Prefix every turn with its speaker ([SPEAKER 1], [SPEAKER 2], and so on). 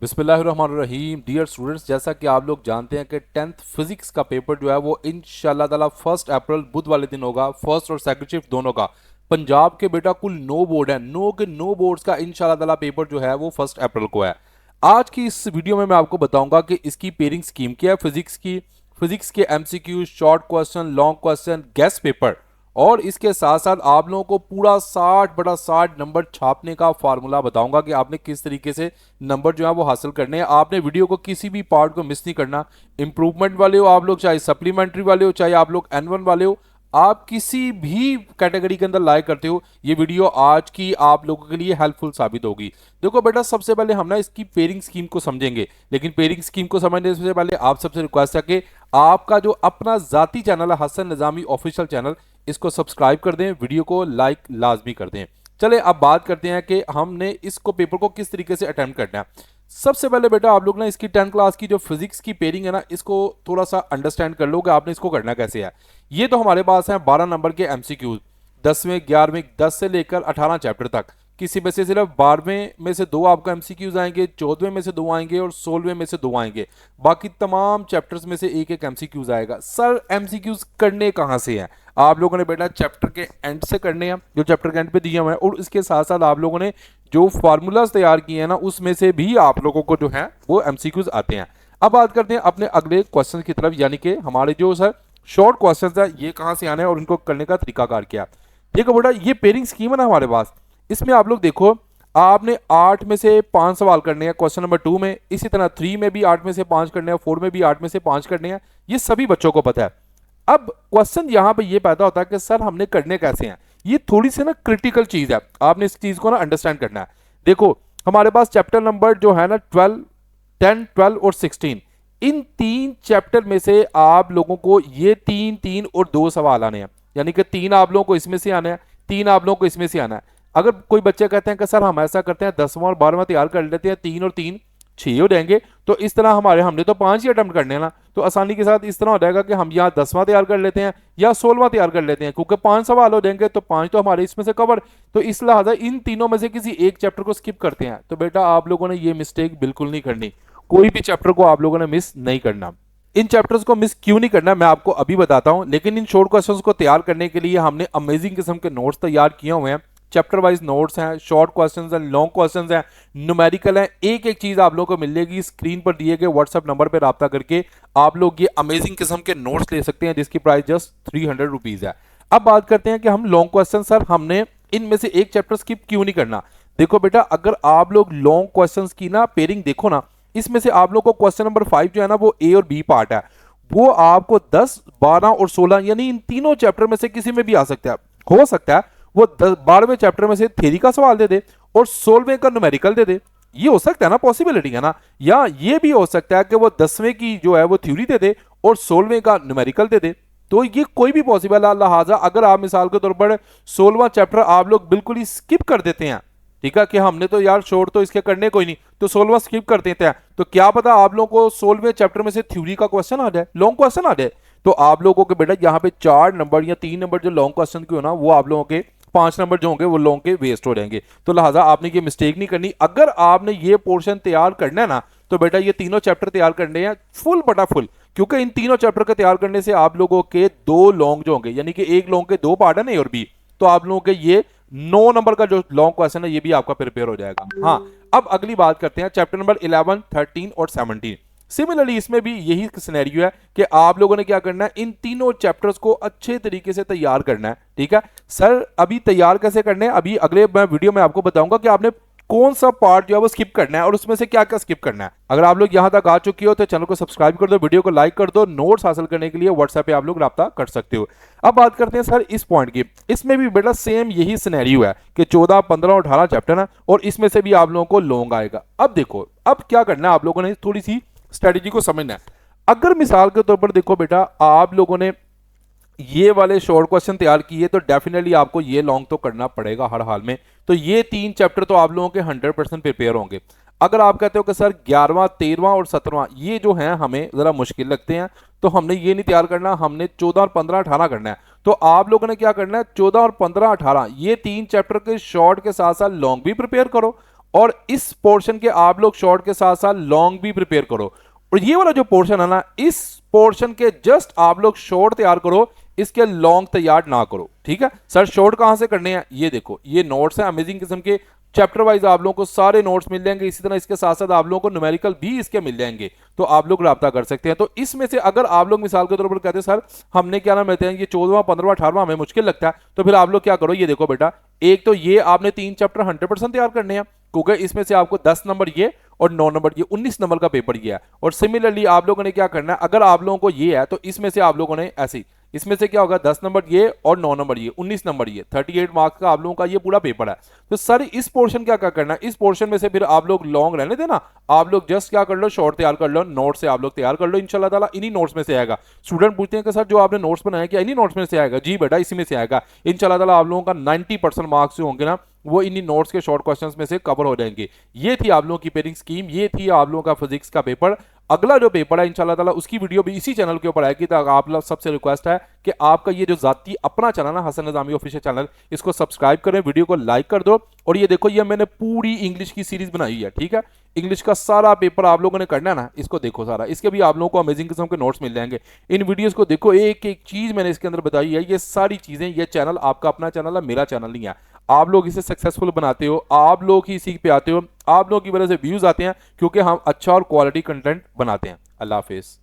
[SPEAKER 1] बिस्मिल्लाहिर्रहमानिर्रहीम। Dear students, जैसा कि आप लोग जानते हैं कि 10th फिजिक्स का पेपर जो है वो इंशाल्लाह ताला 1 अप्रैल बुध वाले दिन होगा। फर्स्ट और सेकंड शिफ्ट दोनों का। पंजाब के बेटा कुल 9 बोर्ड है, 9 बोर्ड्स का इंशाल्लाह ताला पेपर जो है वो 1 अप्रैल को है। आज की इस वीडियो में मैं आपको बताऊंगा कि इसकी पेयरिंग स्कीम क्या है फिजिक्स की, फिजिक्स के MCQ, short question, long question, guest paper, और इसके साथ साथ आप लोगों को पूरा 60/60 नंबर छापने का फार्मूला बताऊंगा कि आपने किस तरीके से नंबर जो है वो हासिल करने हैं। आपने वीडियो को किसी भी पार्ट को मिस नहीं करना। इंप्रूवमेंट वाले हो आप लोग, चाहे सप्लीमेंट्री वाले हो, चाहे आप लोग N1 वाले हो, आप किसी भी कैटेगरी के अंदर लाइक करते हो, ये वीडियो आज की आप लोगों के लिए हेल्पफुल साबित होगी। देखो बेटा, सबसे पहले हम ना इसकी पेयरिंग स्कीम को समझेंगे, लेकिन पेयरिंग स्कीम को समझने से पहले आप सबसे रिक्वेस्ट है कि आपका जो अपना जाती चैनल है हसन निजामी ऑफिशियल चैनल, इसको सब्सक्राइब कर दें, वीडियो को लाइक लाजमी कर दें। चले अब बात करते हैं कि हमने इसको पेपर को किस तरीके से अटेम्प्ट करना है। सबसे पहले बेटा आप लोग ना इसकी 10 क्लास की जो फिजिक्स की पेयरिंग है ना, इसको थोड़ा सा अंडरस्टैंड कर लो कि आपने इसको करना कैसे है। ये तो हमारे पास है 12 नंबर के एमसीक्यूज, 10वें 11वें 10 से लेकर 18 चैप्टर तक। किसी में से सिर्फ 12वें में से 2 आपको एमसीक्यूज आएंगे, 14वें में से 2 आएंगे और 16वें में से 2 आएंगे। बाकी तमाम चैप्टर्स में से एक एक एमसीक्यूज आएगा। सर एमसीक्यूज करने कहाँ से हैं? आप लोगों ने बेटा चैप्टर के एंड से करने हैं, जो चैप्टर के एंड पे दिए हुए हैं, और इसके साथ साथ आप लोगों ने जो फार्मूलाज तैयार किए हैं ना, उसमें से भी आप लोगों को जो है वो एमसीक्यूज आते हैं। अब बात करते हैं अपने अगले क्वेश्चन की तरफ, यानी कि हमारे जो सर शॉर्ट क्वेश्चन है ये कहाँ से आने हैं और इनको करने का तरीकाकार क्या है। देखो बेटा, ये पेयरिंग स्कीम है ना हमारे पास, इसमें आप लोग देखो, आपने 8 में से 5 सवाल करने हैं क्वेश्चन नंबर 2 में, इसी तरह 3 में भी 8 में से 5 करने हैं, 4 में भी 8 में से 5 करने हैं। ये सभी बच्चों को पता है। अब क्वेश्चन यहां पे ये पैदा होता है कि सर हमने करने कैसे हैं। ये थोड़ी सी ना क्रिटिकल चीज है, आपने इस चीज को ना अंडरस्टैंड करना है। देखो हमारे पास चैप्टर नंबर जो है ना 12, 10, 12 और 16, इन 3 चैप्टर में से आप लोगों को ये 3, 3 और 2 सवाल आने हैं, यानी कि 3 आप लोगों को इसमें से आना है, 3 आप लोगों को इसमें से आना है। अगर कोई बच्चे कहते हैं कि सर हम ऐसा करते हैं 10वां और 12वां तैयार कर लेते हैं, 3 और 3 6 हो जाएंगे, तो इस तरह हमने तो 5 ही अटेम्प्ट करने हैं ना, तो आसानी के साथ इस तरह हो जाएगा कि हम यहाँ 10वां तैयार कर लेते हैं या 16वां तैयार कर लेते हैं, क्योंकि 5 सवाल हो जाएंगे तो 5 तो हमारे इसमें से कवर। तो इस लिहाजा इन तीनों में से किसी एक चैप्टर को स्किप करते हैं। तो बेटा आप लोगों ने ये मिस्टेक बिल्कुल नहीं करनी, कोई भी चैप्टर को आप लोगों ने मिस नहीं करना। इन चैप्टर्स को मिस क्यों नहीं करना मैं आपको अभी बताता हूं, लेकिन इन शॉर्ट क्वेश्चंस को तैयार करने के लिए हमने अमेजिंग किस्म के नोट्स तैयार किए हुए हैं। चैप्टर वाइज नोट्स हैं, शॉर्ट क्वेश्चंस हैं, लॉन्ग क्वेश्चंस हैं, न्यूमेरिकल हैं। एक एक चीज आप लोगों को मिलेगी स्क्रीन पर दिए गए व्हाट्सएप नंबर पर राब्ता करके आप लोग ये अमेजिंग किस्म के नोट्स ले सकते हैं, जिसकी प्राइस जस्ट 300 रुपीज है। अब बात करते हैं कि हम लॉन्ग क्वेश्चन सर हमने इनमें से एक चैप्टर स्किप क्यों नहीं करना। देखो बेटा, अगर आप लोग लॉन्ग क्वेश्चंस की ना पेयरिंग देखो ना, इसमें से आप लोग को क्वेश्चन नंबर 5 जो है ना वो ए और बी पार्ट है, वो आपको 10, 12 और 16 यानी इन तीनों चैप्टर में से किसी में भी आ सकता है। हो सकता है वो 12वें चैप्टर में से थ्योरी का सवाल दे दे और 16वें का न्यूमेरिकल दे दे। ये हो सकता है ना, पॉसिबिलिटी है ना। या ये भी हो सकता है कि वो 10वें की जो है वो थ्योरी दे दे और 16वें का न्यूमेरिकल दे दे। तो ये कोई भी पॉसिबल है। लिहाजा अगर आप मिसाल के तौर पर 16वां चैप्टर आप लोग बिल्कुल ही स्किप कर देते हैं, ठीक है, कि हमने तो यार शॉर्ट तो इसके करने कोई नहीं, तो 16वां स्किप कर देते हैं, तो क्या पता आप लोगों को 16वें चैप्टर में से थ्योरी का क्वेश्चन आ जाए, लॉन्ग क्वेश्चन आ जाए। तो आप लोगों के बेटा यहाँ पे 4 नंबर या 3 नंबर जो लॉन्ग क्वेश्चन के हो ना, वो आप लोगों के 5 नंबर जो होंगे वो लॉन्ग के वेस्ट हो जाएंगे। तो लिहाजा आपने ये मिस्टेक नहीं करनी। अगर आपने ये पोर्शन तैयार करना है ना, तो बेटा ये तीनों चैप्टर तैयार करने हैं फुल बटा फुल, क्योंकि इन तीनों चैप्टर को तैयार करने से आप लोगों के 2 लॉन्ग जो होंगे, यानी कि एक लॉन्ग के 2 पार्ट है ना ए और बी, तो आप लोगों के ये 9 नंबर का जो लॉन्ग क्वेश्चन है ये भी आपका प्रिपेयर हो जाएगा। हाँ, अब अगली बात करते हैं चैप्टर नंबर 11, 13 और 17। सिमिलरली इसमें भी यही सिनेरियो है कि आप लोगों ने क्या करना है, इन तीनों चैप्टर्स को अच्छे तरीके से तैयार करना है। ठीक है सर, अभी तैयार कैसे करने हैं अभी अगले मैं वीडियो में आपको बताऊंगा कि आपने कौन सा पार्ट जो है वो स्किप करना है और उसमें से क्या क्या स्किप करना है। अगर आप लोग यहां तक आ चुके हो तो चैनल को सब्सक्राइब कर दो, वीडियो को लाइक कर दो। नोट्स हासिल करने के लिए व्हाट्सएप पे आप लोग राब्ता कर सकते हो। अब बात करते हैं सर इस पॉइंट की। इसमें भी बेटा सेम यही सिनेरियो है कि 14, 15 और 18 चैप्टर है और इसमें से भी आप लोगों को लॉन्ग आएगा। अब देखो, अब क्या करना है आप लोगों ने, थोड़ी सी स्ट्रेटेजी को समझना है। अगर मिसाल के तौर पर देखो बेटा, आप लोगों ने ये वाले शॉर्ट क्वेश्चन तैयार किए तो डेफिनेटली आपको ये लॉन्ग तो करना पड़ेगा हर हाल में। तो ये 3 चैप्टर तो आप लोगों के 100% प्रिपेयर होंगे। अगर आप कहते हो कि सर 11वां, 13वां और 17वां ये जो हैं हमें जरा मुश्किल लगते हैं, तो हमने ये नहीं तैयार करना, हमने 14 और 15, 18 करना है। तो आप लोगों ने क्या करना है, 14 और 15, 18 ये 3 चैप्टर के शॉर्ट के साथ साथ लॉन्ग भी प्रिपेयर करो और इस पोर्शन के आप लोग शॉर्ट के साथ साथ लॉन्ग भी प्रिपेयर करो। और ये वाला जो पोर्शन है ना, इस पोर्शन के जस्ट आप लोग शॉर्ट तैयार करो, इसके लॉन्ग तैयार ना करो, ठीक है। सर शॉर्ट कहां से करने हैं, ये देखो ये नोट्स हैं अमेजिंग किस्म के, चैप्टर वाइज आप लोगों को सारे नोट्स मिल जाएंगे। इसी तरह इसके साथ साथ आप लोगों को न्यूमेरिकल भी इसके मिल जाएंगे, तो आप लोग राब्ता कर सकते हैं। तो इसमें से अगर आप लोग मिसाल के तौर पर कहते हैं सर हमने क्या नाम लेते हैं ये 14वां 15वां 18वां हमें मुश्किल लगता है, तो फिर आप लोग क्या करो, ये देखो बेटा, एक तो ये आपने 3 चैप्टर 100% तैयार करने हैं, क्योंकि इसमें से आपको 10 नंबर ये और 9 नंबर ये 19 नंबर का पेपर ये है। और सिमिलरली आप लोगों ने क्या करना है, अगर आप लोगों को ये है तो इसमें से आप लोगों ने ऐसे ही, इसमें से क्या होगा 10 नंबर ये और 9 नंबर ये 19 नंबर ये 38 मार्क्स का आप लोगों का ये पूरा पेपर है। तो सर इस पोर्शन क्या क्या करना है, इस पोर्शन में से फिर आप लोग लॉन्ग रहने देना, आप लोग जस्ट क्या कर लो, शॉर्ट तैयार कर लो, नोट से आप लोग तैयार कर लो, इंशाल्लाह ताला इन्हीं नोट्स में से आएगा। स्टूडेंट पूछते हैं कि सर जो आपने नोट्स बनाया क्या इन्हीं नोट्स में से आएगा, जी बेटा इसी में से आएगा इंशाल्लाह ताला। आप लोगों का 90% मार्क्स जो होंगे ना वो इन्हीं नोट्स के शॉर्ट क्वेश्चंस में से कवर हो जाएंगे। ये थी आप लोगों की पेयरिंग स्कीम, ये थी आप लोगों का फिजिक्स का पेपर। अगला जो पेपर है इंशाल्लाह ताला उसकी वीडियो भी इसी चैनल के ऊपर आएगी। तो आप लोग सबसे रिक्वेस्ट है कि आपका ये जो जाती अपना चैनल है हसन निज़ामी ऑफिशियल चैनल, इसको सब्सक्राइब करें, वीडियो को लाइक कर दो। और ये देखो ये मैंने पूरी इंग्लिश की सीरीज बनाई है, ठीक है। इंग्लिश का सारा पेपर आप लोगों ने करना है ना, इसको देखो सारा, इसके भी आप लोगों को अमेजिंग किस्म के नोट्स मिल जाएंगे। इन वीडियोस को देखो, एक एक चीज मैंने इसके अंदर बताई है, ये सारी चीजें, ये चैनल आपका अपना चैनल है, मेरा चैनल नहीं है। आप लोग इसे सक्सेसफुल बनाते हो, आप लोग ही सीख पे आते हो, आप लोगों की वजह से व्यूज आते हैं, क्योंकि हम अच्छा और क्वालिटी कंटेंट बनाते हैं। अल्लाह हाफिज।